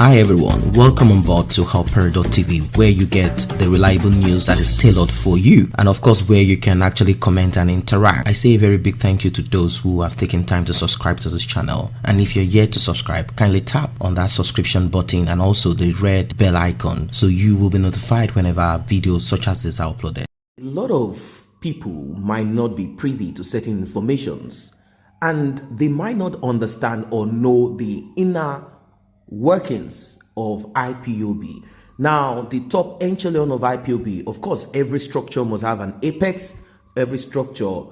Hi everyone, welcome on board to Helper.tv, where you get the reliable news that is tailored for you, and of course where you can actually comment and interact. I say a very big thank you to those who have taken time to subscribe to this channel, and if you're yet to subscribe, kindly tap on that subscription button and also the red bell icon so you will be notified whenever videos such as this are uploaded. A lot of people might not be privy to certain informations, and they might not understand or know the inner workings of IPOB. Now, the top echelon of IPOB, of course, every structure must have an apex, every structure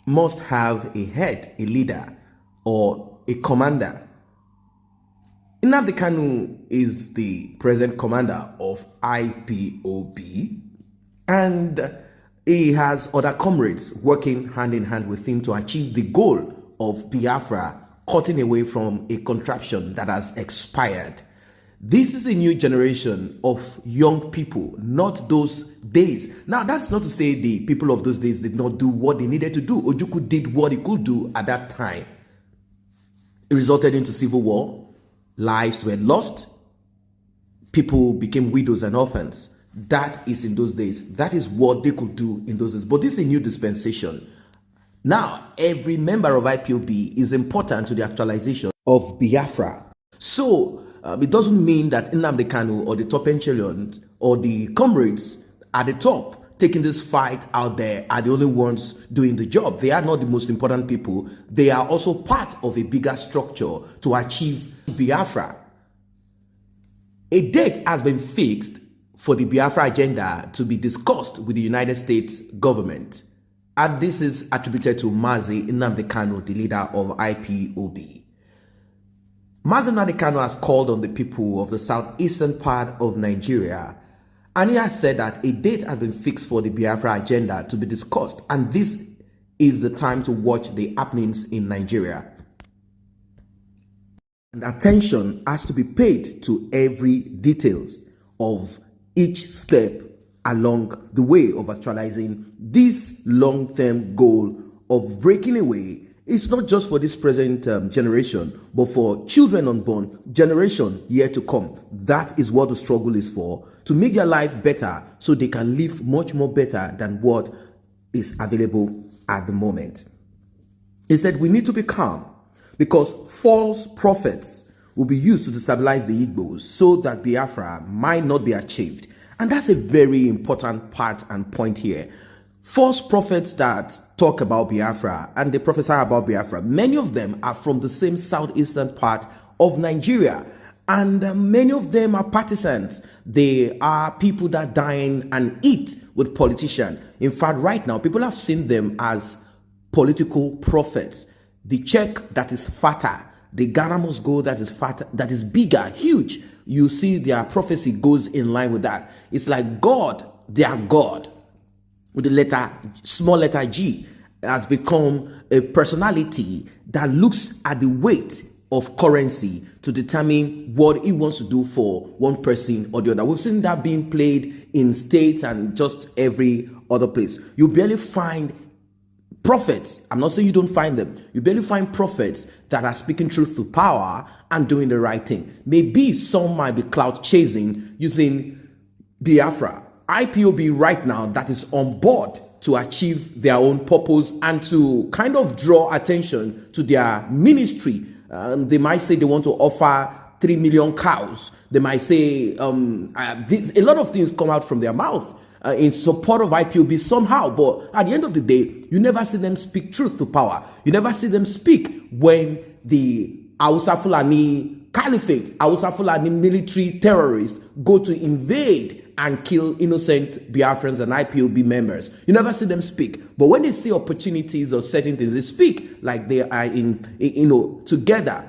must have a head, a leader, or a commander. Nnamdi Kanu is the present commander of IPOB, and he has other comrades working hand in hand with him to achieve the goal of Biafra, cutting away from a contraption that has expired. This is a new generation of young people, not those days. Now, that's not to say the people of those days did not do what they needed to do. Ojukwu did what he could do at that time. It resulted into civil war. Lives were lost. People became widows and orphans. That is in those days. That is what they could do in those days. But this is a new dispensation. Now, every member of IPOB is important to the actualization of Biafra. So, it doesn't mean that Nnamdi Kanu or the top echelon or the comrades at the top taking this fight out there are the only ones doing the job. They are not the most important people. They are also part of a bigger structure to achieve Biafra. A date has been fixed for the Biafra agenda to be discussed with the United States government. And this is attributed to Mazi Nnamdi Kanu, the leader of IPOB. Mazi Nnamdi Kanu has called on the people of the southeastern part of Nigeria, and he has said that a date has been fixed for the Biafra agenda to be discussed, and this is the time to watch the happenings in Nigeria. And attention has to be paid to every details of each step along the way of actualizing this long-term goal of breaking away. It's not just for this present generation, but for children unborn, generation yet to come. That is what the struggle is for, to make their life better so they can live much more better than what is available at the moment. He said we need to be calm because false prophets will be used to destabilize the Igbos so that Biafra might not be achieved. And that's a very important part and point here. False prophets that talk about Biafra and they prophesy about Biafra, many of them are from the same southeastern part of Nigeria. And many of them are partisans. They are people that dine and eat with politicians. In fact, right now, people have seen them as political prophets. The check that is fatter, the Ghana must go that is fatter, that is bigger, huge. You see their prophecy goes in line with that. It's like God, their God, with the letter, small letter G, has become a personality that looks at the weight of currency to determine what he wants to do for one person or the other. We've seen that being played in states and just every other place. You barely find prophets, I'm not saying you don't find them, you barely find prophets that are speaking truth to power and doing the right thing. Maybe some might be cloud chasing using Biafra. IPOB right now that is on board to achieve their own purpose and to kind of draw attention to their ministry. They might say they want to offer 3 million cows. They might say a lot of things come out from their mouth in support of IPOB somehow, but at the end of the day, you never see them speak truth to power. You never see them speak when the Hausa Fulani Caliphate, Hausa Fulani military terrorists go to invade and kill innocent Biafrans and IPOB members. You never see them speak. But when they see opportunities or certain things, they speak like they are together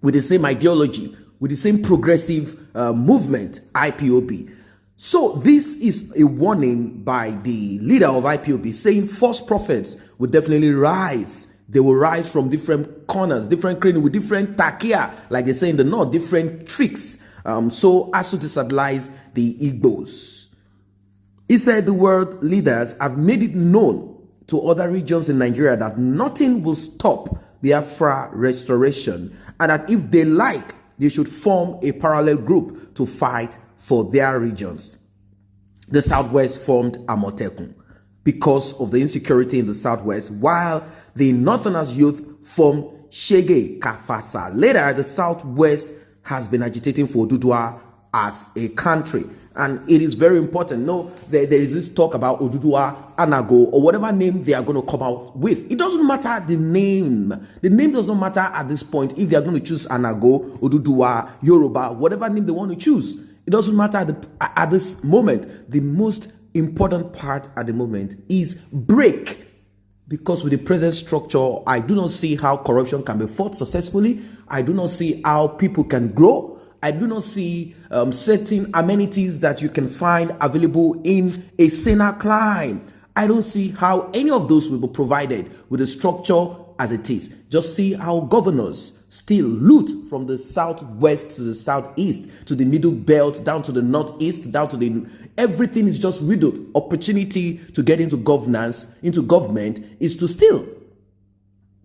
with the same ideology, with the same progressive movement, IPOB. So this is a warning by the leader of IPOB saying false prophets will definitely rise. They will rise from different corners, different cranes with different takia, like they say in the north, different tricks, so as to destabilize the Igbos. He said the world leaders have made it known to other regions in Nigeria that nothing will stop Biafra restoration, and that if they like, they should form a parallel group to fight for their regions. The Southwest formed Amotekun because of the insecurity in the Southwest, while the Northerners youth formed Shege Kafasa. Later, the Southwest has been agitating for Oduduwa as a country. And it is very important. No, there is this talk about Oduduwa, Anago, or whatever name they are going to come out with. It doesn't matter the name. The name does not matter at this point. If they are going to choose Anago, Oduduwa, Yoruba, whatever name they want to choose, it doesn't matter at this moment. The most important part at the moment is break. Because with the present structure, I do not see how corruption can be fought successfully. I do not see how people can grow. I do not see certain amenities that you can find available in a saner climb. I don't see how any of those will be provided with the structure as it is. Just see how governors still loot from the southwest to the southeast, to the middle belt, down to the northeast, down to the... Everything is just riddled. Opportunity to get into governance, into government, is to steal.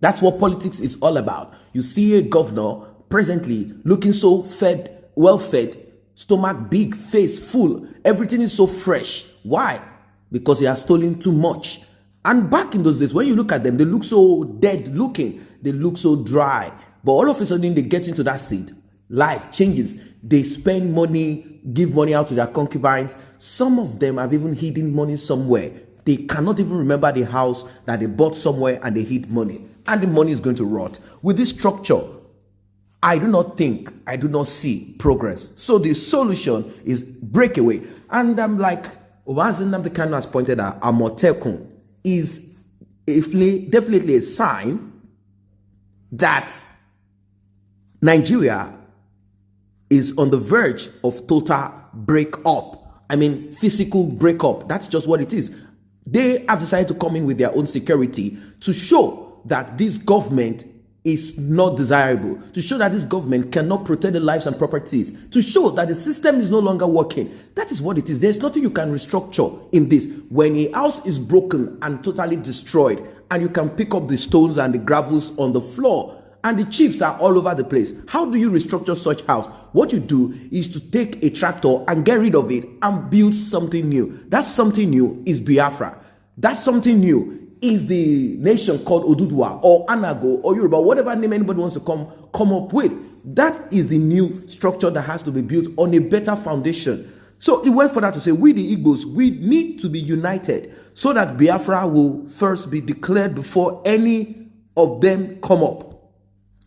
That's what politics is all about. You see a governor presently looking so fed, well-fed, stomach big, face full. Everything is so fresh. Why? Because he has stolen too much. And back in those days, when you look at them, they look so dead looking. They look so dry. But all of a sudden, they get into that seat. Life changes. They spend money, give money out to their concubines. Some of them have even hidden money somewhere. They cannot even remember the house that they bought somewhere and they hid money. And the money is going to rot. With this structure, I do not see progress. So the solution is breakaway. And I'm like, Mazi Nnamdi Kanu has pointed out, Amotekun is definitely a sign that Nigeria is on the verge of total breakup. I mean, physical breakup. That's just what it is. They have decided to come in with their own security to show that this government is not desirable, to show that this government cannot protect the lives and properties, to show that the system is no longer working. That is what it is. There's nothing you can restructure in this. When a house is broken and totally destroyed, and you can pick up the stones and the gravels on the floor, and the chips are all over the place, how do you restructure such house? What you do is to take a tractor and get rid of it and build something new. That something new is Biafra. That something new is the nation called Oduduwa or Anago or Yoruba, whatever name anybody wants to come up with. That is the new structure that has to be built on a better foundation. So it went further to say, we the Igbos, we need to be united so that Biafra will first be declared before any of them come up.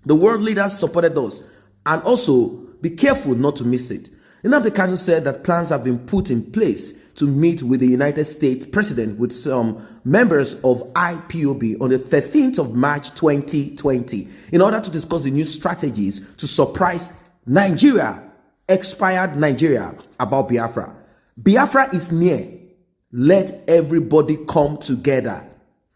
The world leaders supported us, and also be careful not to miss it. Nnamdi Kanu said that plans have been put in place to meet with the United States President with some members of IPOB on the 13th of March 2020 in order to discuss the new strategies to surprise Nigeria, expired Nigeria, about Biafra. Biafra is near. Let everybody come together.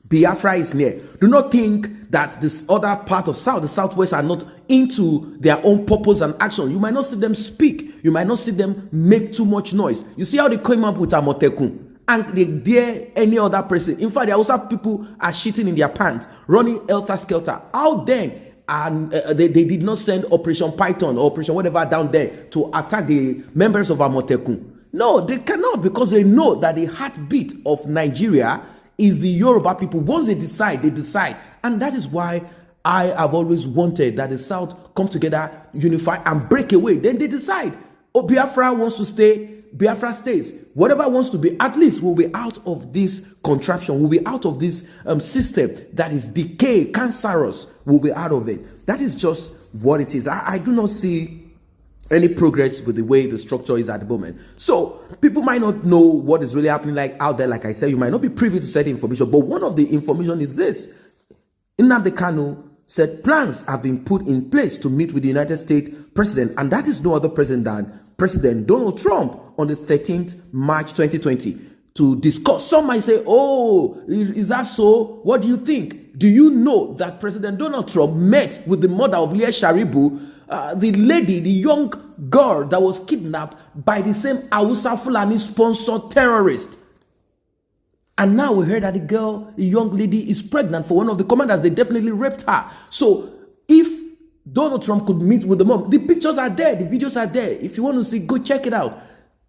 Biafra is near. Do not think that this other part of South, the Southwest, are not into their own purpose and action. You might not see them speak. You might not see them make too much noise. You see how they came up with Amotekun, and they dare any other person. In fact, the Hausa people are shitting in their pants, running helter-skelter. How then? And they did not send Operation Python or Operation whatever down there to attack the members of Amotekun. No, they cannot, because they know that the heartbeat of Nigeria is the Yoruba people. Once they decide, they decide. And that is why I have always wanted that the South come together, unify, and break away. Then they decide. Oh, Biafra wants to stay, Biafra stays. Whatever wants to be, at least we'll be out of this contraption. We'll be out of this system that is decay, cancerous. We'll be out of it. That is just what it is. I do not see any progress with the way the structure is at the moment. So people might not know what is really happening out there. Like I said, you might not be privy to certain information, but one of the information is this. Nnamdi Kanu said plans have been put in place to meet with the United States President, and that is no other president than President Donald Trump on the 13th March 2020 to discuss. Some might say, oh, is that so? What do you think? Do you know that President Donald Trump met with the mother of Leah Sharibu, the lady, the young girl that was kidnapped by the same Hausa Fulani sponsored terrorist? And now we heard that the young lady is pregnant for one of the commanders. They definitely raped her. So if Donald Trump could meet with the mom. The pictures are there, the videos are there. If you want to see, go check it out.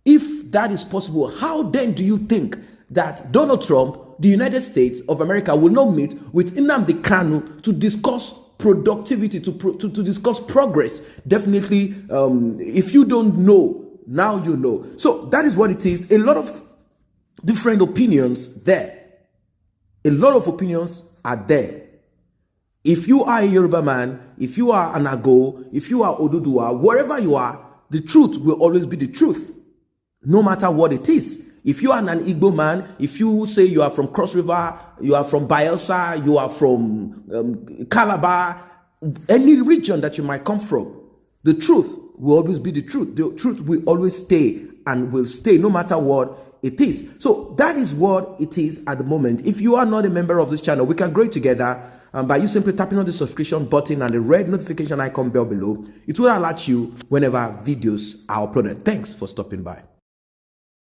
If that is possible, how then do you think that Donald Trump, the United States of America, will not meet with Nnamdi Kanu to discuss productivity, to discuss progress? Definitely, if you don't know, now you know. So that is what it is. A lot of different opinions there. A lot of opinions are there. If you are a Yoruba man, if you are an Ago, if you are Oduduwa, wherever you are, the truth will always be the truth, no matter what it is. If you are an Igbo man, if you say you are from Cross River, you are from Bayelsa, you are from Calabar, any region that you might come from, the truth will always be the truth. The truth will always stay and will stay no matter what it is. So that is what it is at the moment. If you are not a member of this channel, we can grow together by you simply tapping on the subscription button and the red notification icon bell below. It will alert you whenever videos are uploaded. Thanks for stopping by.